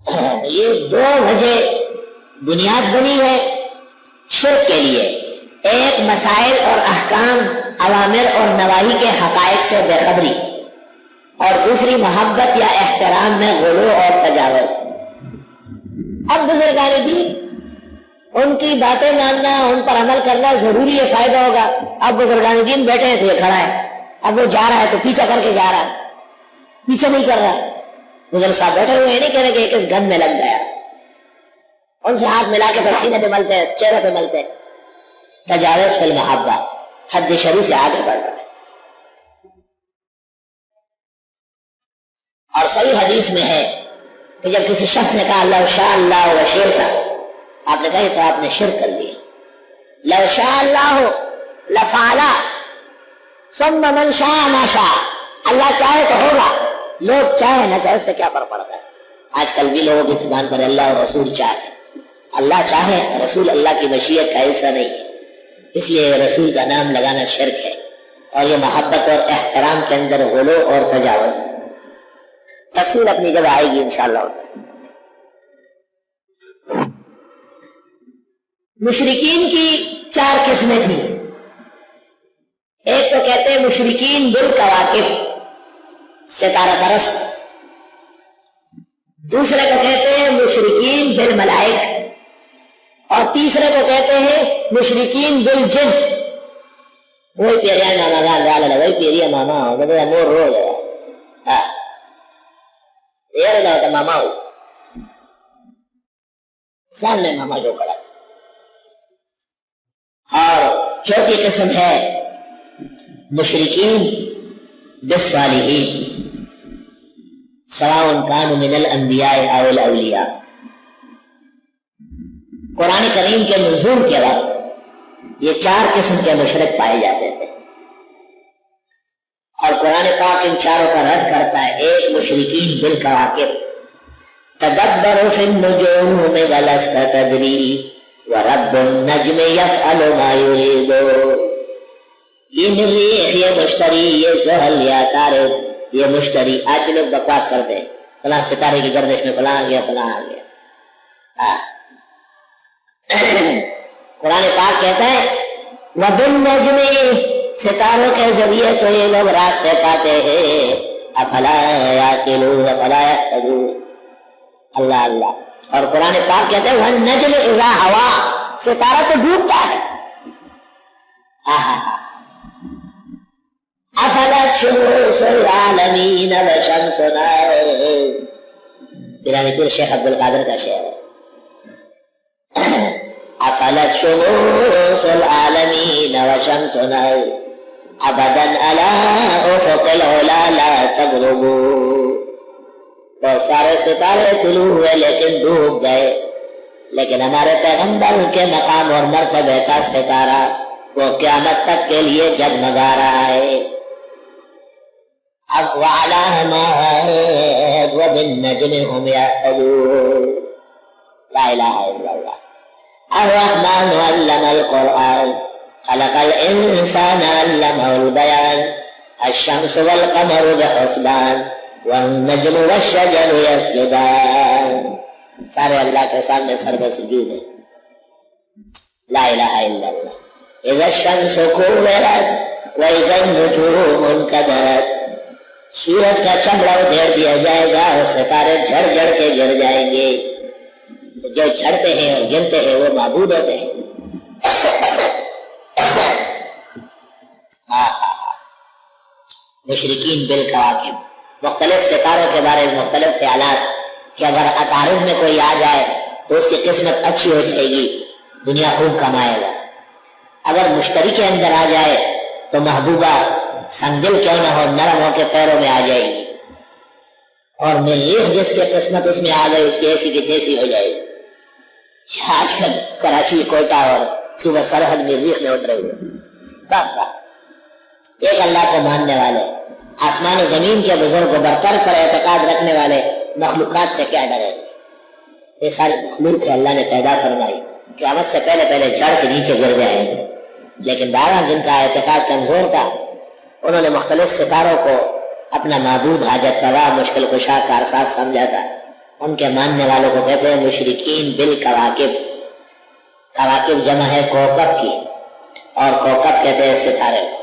یہ دو وجہ بنیاد بنی ہے شرک کے لیے، ایک مسائل اور احکام، اوامر اور نواہی کے حقائق سے بے خبری، اور دوسری محبت یا احترام میں غلو اور تجاوز۔ اب بزرگان دین ان کی باتیں ماننا، ان پر عمل کرنا ضروری ہے، فائدہ ہوگا۔ اب بزرگان دین بیٹھے ہیں تو یہ کھڑا ہے، اب وہ جا رہا ہے تو پیچھا کر کے جا رہا ہے، پیچھے نہیں کر رہا۔ بزرگ صاحب بیٹھے ہوئے نہیں کہہ رہے کہ کس گن میں لگ گیا، ان سے ہاتھ ملا کے پھر سینے پہ ملتے ہیں، چہرے پہ ملتے ہیں۔ تجاوز فی المحبہ، حد شرعی سے آگے بڑھ رہا ہے۔ اور صحیح حدیث میں ہے کہ جب کسی شخص نے کہا لو شاء اللہ و شرک، آپ نے کہا تو آپ نے شرک کر لیا۔ لو شاء اللہ لفعل ثم من شاء ما شاء، اللہ چاہے تو ہوگا، لوگ چاہے نہ چاہے اس سے کیا فرق پڑتا ہے۔ آج کل بھی لوگوں کی زبان پر اللہ اور رسول چاہے، اللہ چاہے، رسول اللہ کی مشیت کا حصہ نہیں ہے، اس لیے رسول کا نام لگانا شرک ہے، اور یہ محبت اور احترام کے اندر غلو اور تجاوز ہے۔ تفصیل اپنی جگہ آئے گی انشاءاللہ۔ مشرکین کی 4 قسمیں تھیں۔ ایک تو کہتے ہیں مشرکین بالکواکب، ستارہ پرست، دوسرے کو کہتے ہیں مشرکین بالملائک، اور تیسرے کو کہتے ہیں مشرکین بالجن۔ وہی پیریا ماما گال وہی پیریا ماما مور رو گیا یہ ماما ہو سامنے ماما جو کھڑا۔ اور چوتھی قسم ہے مشرکین بالصالحین، سواء کانوا من الانبیاء او الاولیاء۔ قرآن کریم کے نزول کے وقت یہ 4 قسم کے مشرک پائے جاتے تھے، اور قرآن پاک ان چاروں کا رد کرتا ہے۔ ایک مشرکین بالکواکب، تدبر فی النجوم ولست تدری ورب النجم یفعل ما یرید۔ یہ مریخ، یہ مشتری، یہ زحل یا طارق، یہ مشتری۔ آج لوگ بکواس کرتے ہیں فلاں ستارے کی گردش میں فلاں آ گیا فلاں آ گیا۔ قرآن پاک کہتا ہے وَبِالنَّجْمِ، ستاروں کے ذریعے تو یہ لوگ راستے پاتے ہیں۔ افلا یعقلون افلا یهتدون۔ اللہ اللہ۔ اور قرآن پاک کہتا ہے وَالنَّجْمِ اذا ہوا، ستارہ تو ڈوبتا ہے۔ افلت شموس العالمین وشمسنا، پیرانی پیر شیخ عبدالقادر کا شعر ہے۔ افلت شموس العالمین وشمسنا ابدا علی افق العلا لا تغرب۔ بہت سارے ستارے طلوع ہوئے لیکن ڈوب گئے، لیکن ہمارے پیغمبر کے مقام اور مرتبے کا ستارہ وہ قیامت تک کے لیے جگمگا رہا ہے۔ اب وعلامات وبالنجم هم يهتدون۔ لا الہ الا اللہ۔ الرحمن علم القرآن خلق الانسان علمه البیان الشمس والقمر بحسبان والنجم والشجر يسجدان۔ سارے اللہ کے سامنے سر پہ سجود ہے۔ لا الہ الا اللہ۔ اذا الشمس كورت واذا النجوم انكدرت، سورج کا چمڑا ادھیڑ دیا جائے گا اور ستارے جھڑ جھڑ کے گر جائیں گے۔ جو جھڑتے ہیں اور گرتے ہیں وہ معبود ہوتے ہیں۔ مشرکین بالکواکب، مختلف ستاروں کے بارے میں مختلف خیالات کہ اگر عطارد میں کوئی آ جائے تو اس کی قسمت اچھی ہو جائے گی، دنیا خوب کمائے گا۔ اگر مشتری کے اندر آ جائے تو محبوبہ سنگل کیوں نہ ہو نرم ہو کے پیروں میں آ جائے گی، اور مریخ جس کی قسمت اس میں آ گئی اس کی ایسی کی تیسی ہو جائے گی۔ آج کل کراچی، کوئٹہ اور صوبہ سرحد مریخ میں اترے ہوئے۔ ایک اللہ کو ماننے والے، آسمان و زمین کے بزرگ و برتر پر اعتقاد رکھنے والے مخلوقات سے کیا ڈرے؟ یہ ساری مخلوق اللہ نے پیدا فرمائی، قیامت سے پہلے پہلے جھڑ کے نیچے گر جائیں گے، لیکن بہرحال جن کا اعتقاد کمزور تھا انہوں نے مختلف ستاروں کو اپنا معبود، حاجت روا، مشکل کشا، کارساز سمجھا تھا، ان کے ماننے والوں کو کہتے ہیں مشرکین بالکواکب، کواکب جمع ہے کوکب کی، اور کوکب کہتے ہیں ستارے۔